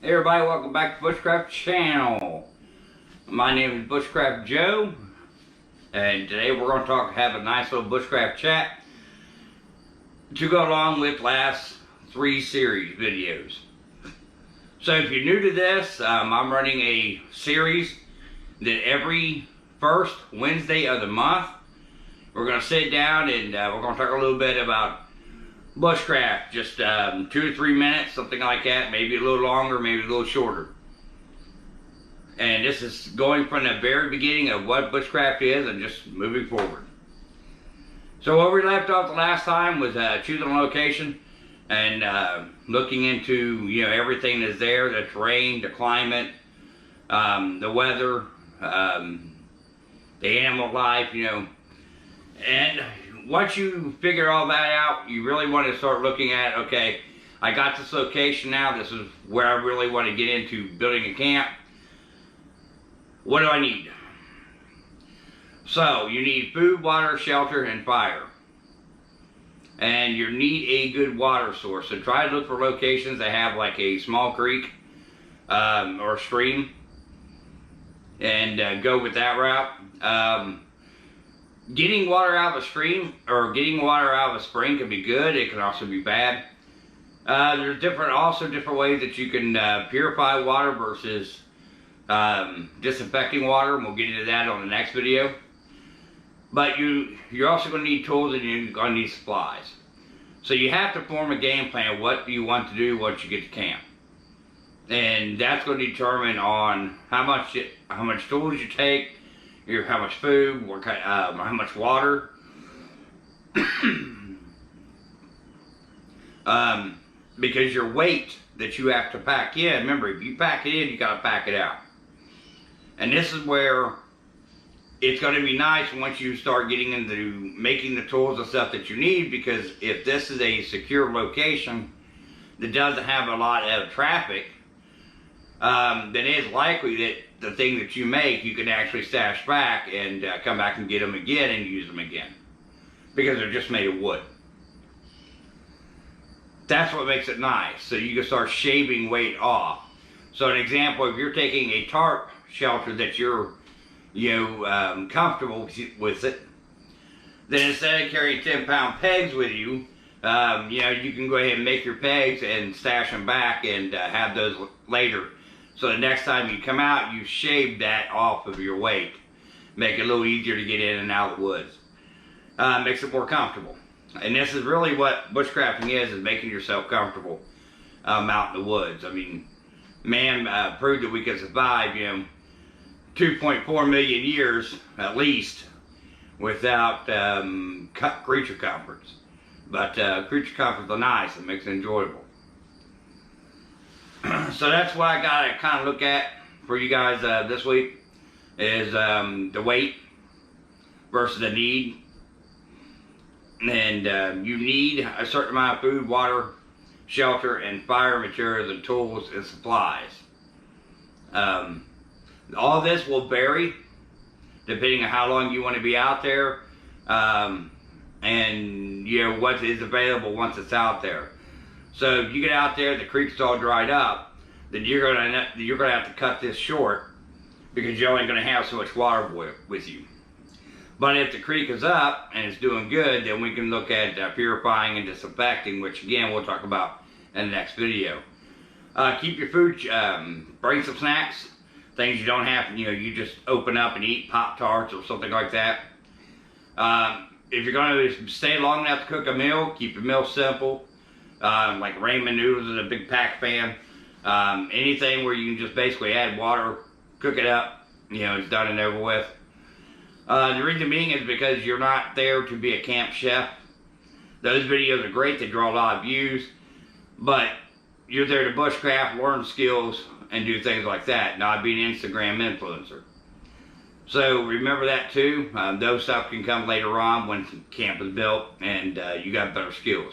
Hey everybody, welcome back to Bushcraft Channel. My name is Bushcraft Joe, and today we're going to have a nice little Bushcraft chat to go along with last 3 series videos. So if you're new to this, I'm running a series that every first Wednesday of the month, we're going to sit down and we're going to talk a little bit about bushcraft, just 2 to 3 minutes, something like that, maybe a little longer, maybe a little shorter. And this is going from the very beginning of what bushcraft is and just moving forward. So where we left off the last time was choosing a location and looking into, everything that's there, the terrain, the climate, the weather, the animal life, and once you figure all that out, you really want to start looking at, okay, I got this location now, this is where I really want to get into building a camp. What do I need? So, you need food, water, shelter, and fire. And you need a good water source. So try to look for locations that have like a small creek or stream, and go with that route. Getting water out of a stream or getting water out of a spring can be good. It can also be bad. There's different ways that you can purify water versus disinfecting water, and we'll get into that on the next video. But you're also going to need tools, and you're going to need supplies. So you have to form a game plan of what you want to do once you get to camp, and that's going to determine on how much tools you take, how much food, how much water. Because your weight that you have to pack in, remember, if you pack it in, you got to pack it out. And this is where it's going to be nice once you start getting into making the tools and stuff that you need, because if this is a secure location that doesn't have a lot of traffic, then it's likely that the thing that you make, you can actually stash back and come back and get them again and use them again, because they're just made of wood. That's what makes it nice. So you can start shaving weight off. So an example, if you're taking a tarp shelter that you're comfortable with it, then instead of carrying 10-pound pegs with you, you can go ahead and make your pegs and stash them back and have those later. So the next time you come out, you shave that off of your weight. Make it a little easier to get in and out of the woods. Makes it more comfortable. And this is really what bushcrafting is making yourself comfortable out in the woods. I mean, man proved that we could survive, 2.4 million years at least without creature comforts. But creature comforts are nice. It makes it enjoyable. So that's what I got to kind of look at for you guys this week is the weight versus the need. And you need a certain amount of food, water, shelter, and fire materials and tools and supplies. All this will vary depending on how long you want to be out there, and what is available once it's out there. So if you get out there, the creek's all dried up, then you're gonna have to cut this short, because you're only gonna have so much water with you. But if the creek is up and it's doing good, then we can look at purifying and disinfecting, which again we'll talk about in the next video. Keep your food, bring some snacks, things you don't have, you just open up and eat, Pop-Tarts or something like that. If you're going to stay long enough to cook a meal, keep your meal simple. Like ramen noodles is a big pack fan. Anything where you can just basically add water, cook it up, it's done and over with. The reason being is because you're not there to be a camp chef. Those videos are great, they draw a lot of views, but you're there to bushcraft, learn skills, and do things like that, not be an Instagram influencer. So remember that too. Those stuff can come later on when camp is built and you got better skills.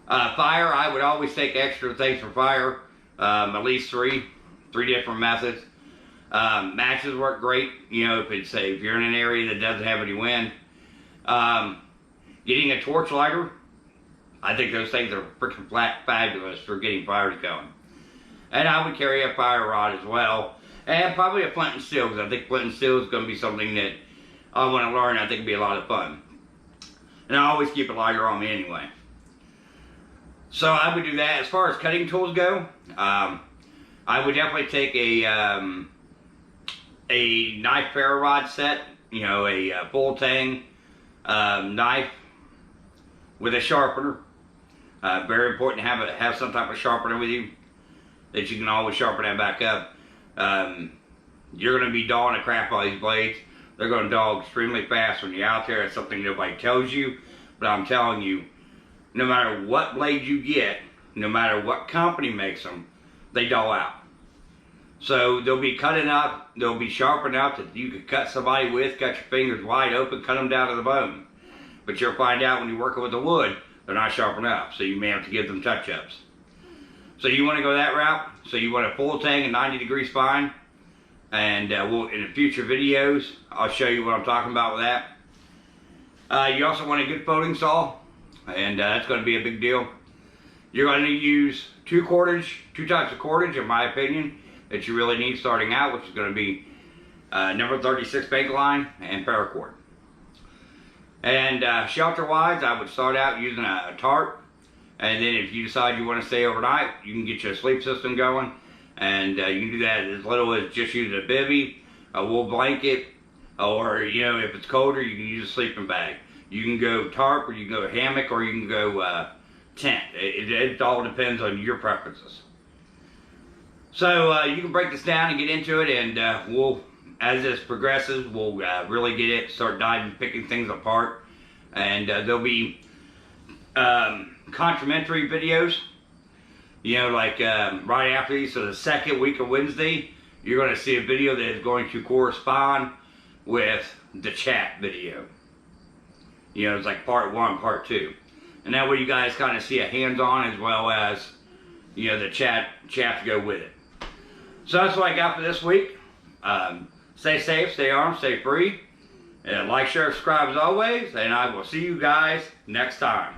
Fire, I would always take extra things for fire, at least three different methods. Matches work great, if you're in an area that doesn't have any wind. Getting a torch lighter, I think those things are freaking fabulous for getting fires going. And I would carry a fire rod as well. And probably a flint and steel, because I think flint and steel is going to be something that I want to learn. I think it'd be a lot of fun. And I always keep a lighter on me anyway. So I would do that. As far as cutting tools go, I would definitely take a knife ferro rod set, you know, a full tang knife with a sharpener. Very important to have some type of sharpener with you that you can always sharpen that back up. You're going to be dawing the crap out of these blades. They're going to dull extremely fast when you're out there. It's something nobody tells you, but I'm telling you, no matter what blade you get, no matter what company makes them, they dull out. So they'll be cut enough, they'll be sharp enough that you could cut somebody with, cut your fingers wide open, cut them down to the bone. But you'll find out when you're working with the wood, they're not sharp enough, so you may have to give them touch-ups. So you want to go that route, so you want a full tang and 90-degree spine, and in the future videos, I'll show you what I'm talking about with that. You also want a good folding saw, and that's going to be a big deal. You're going to use two types of cordage, in my opinion, that you really need starting out, which is going to be number 36 bank line and paracord. And shelter-wise, I would start out using a tarp, and then if you decide you want to stay overnight, you can get your sleep system going, and you can do that as little as just using a bivvy, a wool blanket, or, you know, if it's colder, you can use a sleeping bag. You can go tarp, or you can go hammock, or you can go tent. It all depends on your preferences. So you can break this down and get into it, and as this progresses, we'll really get it, start picking things apart, and there'll be complimentary videos, you know, like right after these. So the second week of Wednesday, you're going to see a video that is going to correspond with the chat video. You know, it's like part 1, part 2. And that way you guys kind of see a hands-on as well as, you know, the chat to go with it. So that's what I got for this week. Stay safe, stay armed, stay free. And like, share, subscribe as always. And I will see you guys next time.